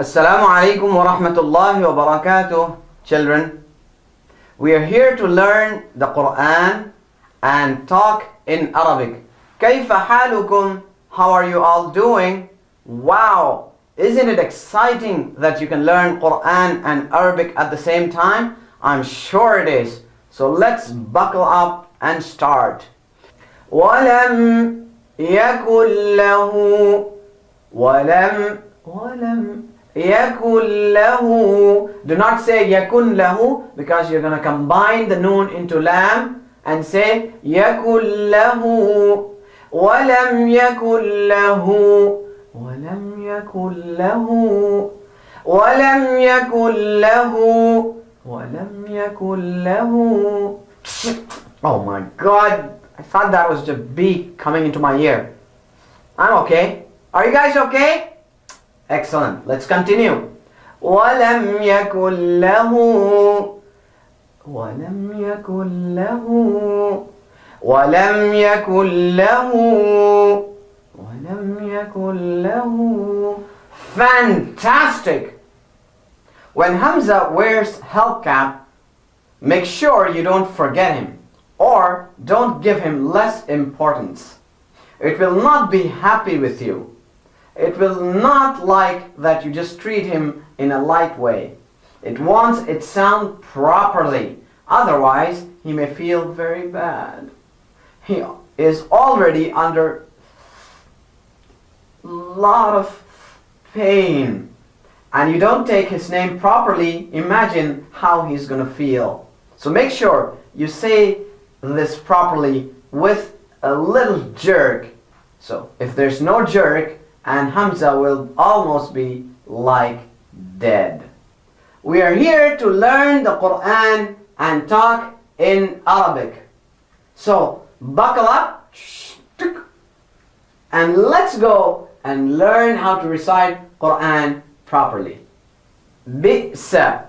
Assalamu alaikum wa rahmatullahi wa barakatuh, children. We are here to learn the Quran and talk in Arabic. كيف حالكم? How are you all doing? Wow! Isn't it exciting that you can learn Quran and Arabic at the same time? I'm sure it is. So let's buckle up and start. وَلَمْ يَكُنْ لَهُ وَلَمْ يَكُنْ لَهُ. Do not say يَكُنْ لَهُ because you're going to combine the noon into lam and say يَكُنْ لَهُ وَلَمْ يَكُنْ لَهُ وَلَمْ يَكُنْ لَهُ وَلَمْ يَكُنْ لَهُ وَلَمْ يَكُنْ لَهُ. Oh my God, I thought that was just bee coming into my ear. I'm okay. Are you guys okay? Excellent. Let's continue. وَلَمْ يَكُنْ لَهُ وَلَمْ يَكُنْ لَهُ وَلَمْ يَكُنْ لَهُ وَلَمْ يَكُنْ لَهُ. Fantastic! When Hamza wears hubcap, make sure you don't forget him or don't give him less importance. It will not be happy with you. It will not like that you just treat him in a light way. It wants its sound properly. Otherwise, he may feel very bad. He is already under a lot of pain. And you don't take his name properly, imagine how he's going to feel. So make sure you say this properly with a little jerk. So if there's no jerk, and Hamza will almost be like dead. We are here to learn the Quran and talk in Arabic. So buckle up and let's go and learn how to recite Quran properly. Bi'sa.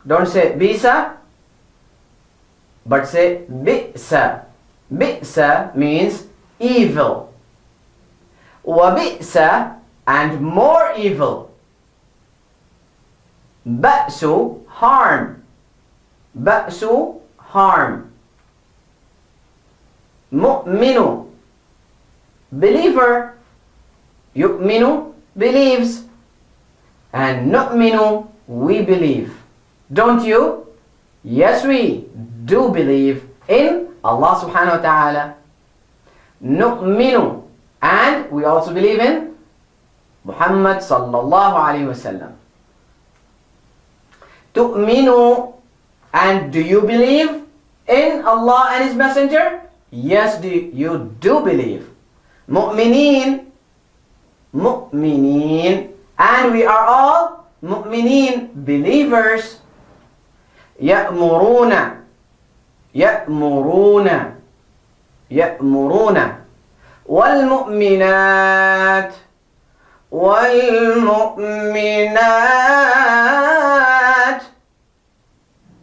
Don't say bisa, but say bi'sa. Bi'sa means evil. وَبِئْسَ and more evil. بَأْسُ harm. بَأْسُ harm. مُؤْمِنُ believer. يُؤْمِنُ believes. And نُؤْمِنُ we believe. Don't you? Yes, we do believe in Allah subhanahu wa ta'ala. نُؤْمِنُ and we also believe in Muhammad sallallahu alayhi wasallam. Tu'minu and do you believe in Allah and His Messenger? Yes, you do believe. Mu'mineen, mu'mineen, and we are all mu'mineen, believers. Ya'muruna, ya'muruna, ya'muruna. والمؤمنات والمؤمنات.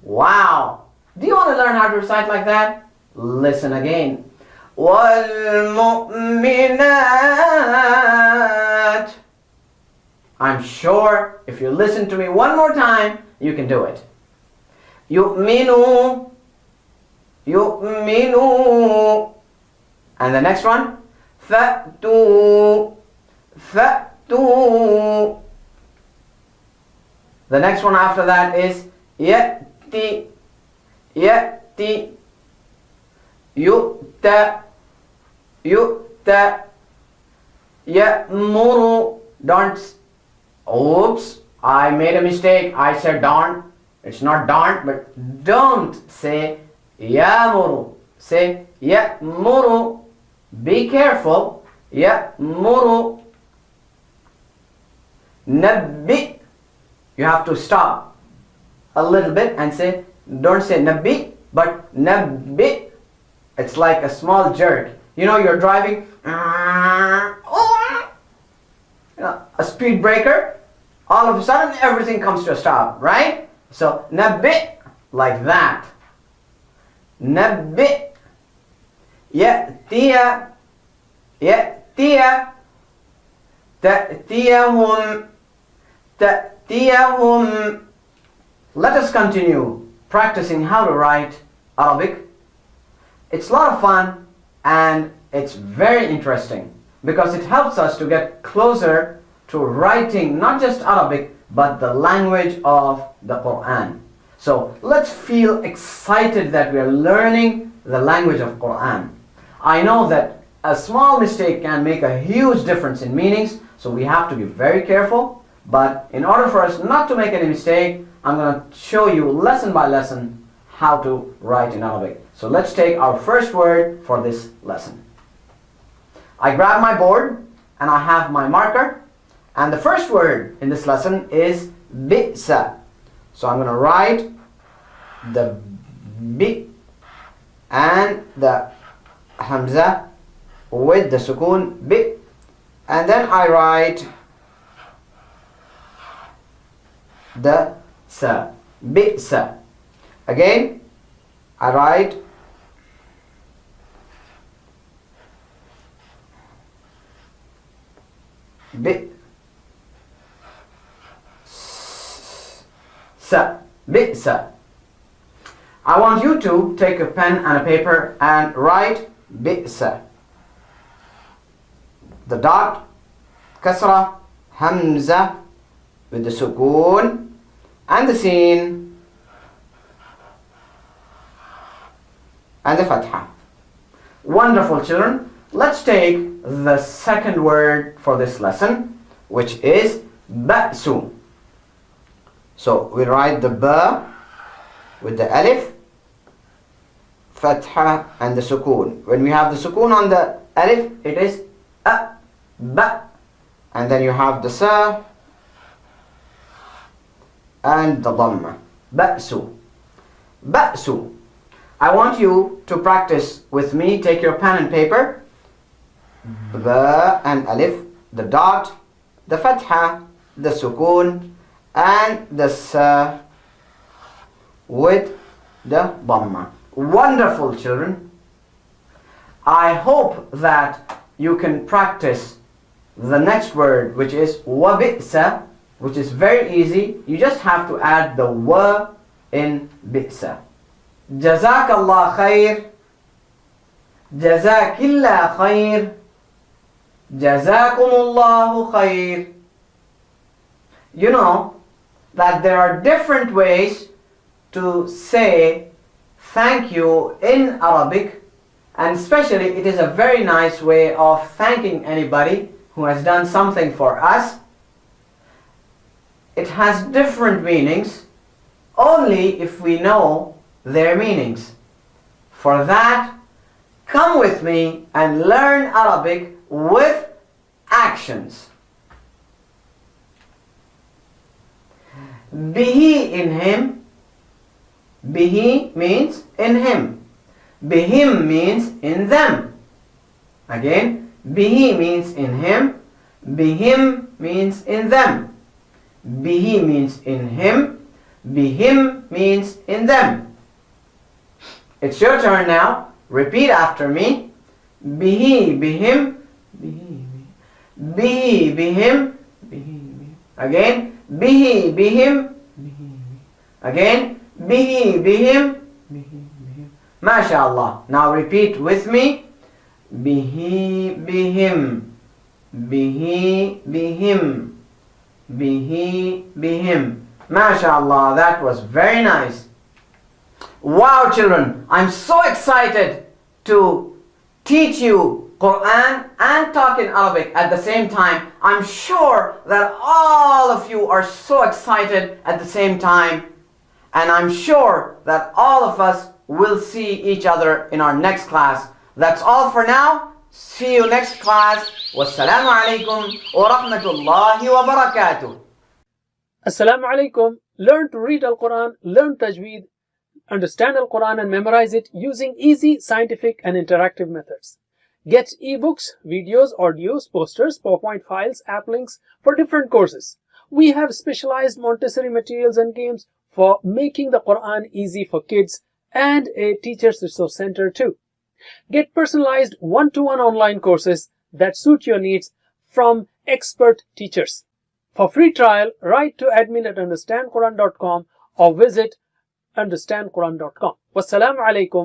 Wow! Do you want to learn how to recite like that? Listen again. والمؤمنات. I'm sure if you listen to me one more time, you can do it. يؤمنوا يؤمنوا. And the next one? فَأْتُوا فَأْتُوا. The next one after that is يَأْتِ يَأْتِ يُؤْتَ يُؤْتَ يَأْمُرُ. Don't. Oops, I made a mistake. I said don't. It's not don't, but don't say يَأْمُرُ. Say يَأْمُرُ. Be careful. يَأْمُرُ. نَبِّ. You have to stop a little bit and say, don't say nabbi, but nabbi. It's like a small jerk. You know, you're driving, a speed breaker, all of a sudden everything comes to a stop, right? So nabbi, like that. Nabbi. يأتي يأتي تأتيهم تأتيهم. Let us continue practicing how to write Arabic. It's a lot of fun and it's very interesting because it helps us to get closer to writing not just Arabic but the language of the Quran. So let's feel excited that we are learning the language of Quran. I know that a small mistake can make a huge difference in meanings, so we have to be very careful. But in order for us not to make any mistake, I'm going to show you lesson by lesson how to write in Arabic. So let's take our first word for this lesson. I grab my board and I have my marker, and the first word in this lesson is bi'sa. So I'm going to write the bi and the hamza with the sukoon bi, and then I write the sa, bi'sa. Again I write bi sa, bi'sa. I want you to take a pen and a paper and write bi'sa. The dot, kasra, hamza with the sukoon, and the sin, and the fatha. Wonderful, children. Let's take the second word for this lesson, which is ba'su. So we write the ba with the alif, fatha, and the sukoon. When we have the sukoon on the alif, it is a, ba, and then you have the sa and the dhamma. Ba'su. Ba'su. I want you to practice with me. Take your pen and paper. Ba and alif, the dot, the fatha, the sukoon, and the sa with the dhamma. Wonderful, children. I hope that you can practice the next word, which is wabi'sa, which is very easy. You just have to add the wa in bi'sa. Jazakallah khair, jazakillah khair, jazakumullahu khair. You know that there are different ways to say thank you in Arabic, and especially it is a very nice way of thanking anybody who has done something for us. It has different meanings only if we know their meanings. For that, come with me and learn Arabic with actions. Bihi, in him. Bihi means in him. Bihim means in them. Again, bihi means in him. Bihim means in them. Bihi means in him. Bihim means in them. It's your turn now. Repeat after me. Bihi, bihim. Bihi, bihi, bihim. Bihi, bihim. Again. Bihi, bihim. Bihi, bihim. Again. Bihi, bihim. Bihi, bihim. MashaAllah. Now repeat with me. Bihi, bihim. Bihi, bihim. Bihi, bihim. MashaAllah. That was very nice. Wow, children, I'm so excited to teach you Quran and talk in Arabic at the same time. I'm sure that all of you are so excited at the same time, and I'm sure that all of us will see each other in our next class. That's all for now. See you next class. Wassalamu alaikum wa rahmatullahi wa barakatuh. Assalamu alaikum. Learn to read Al-Quran, learn Tajweed, understand Al-Quran and memorize it using easy, scientific and interactive methods. Get ebooks, videos, audios, posters, PowerPoint files, app links for different courses. We have specialized Montessori materials and games for making the Quran easy for kids, and a teacher's resource center too. Get personalized one-to-one online courses that suit your needs from expert teachers. For free trial, write to admin@understandquran.com or visit understandquran.com. Wassalamu alaikum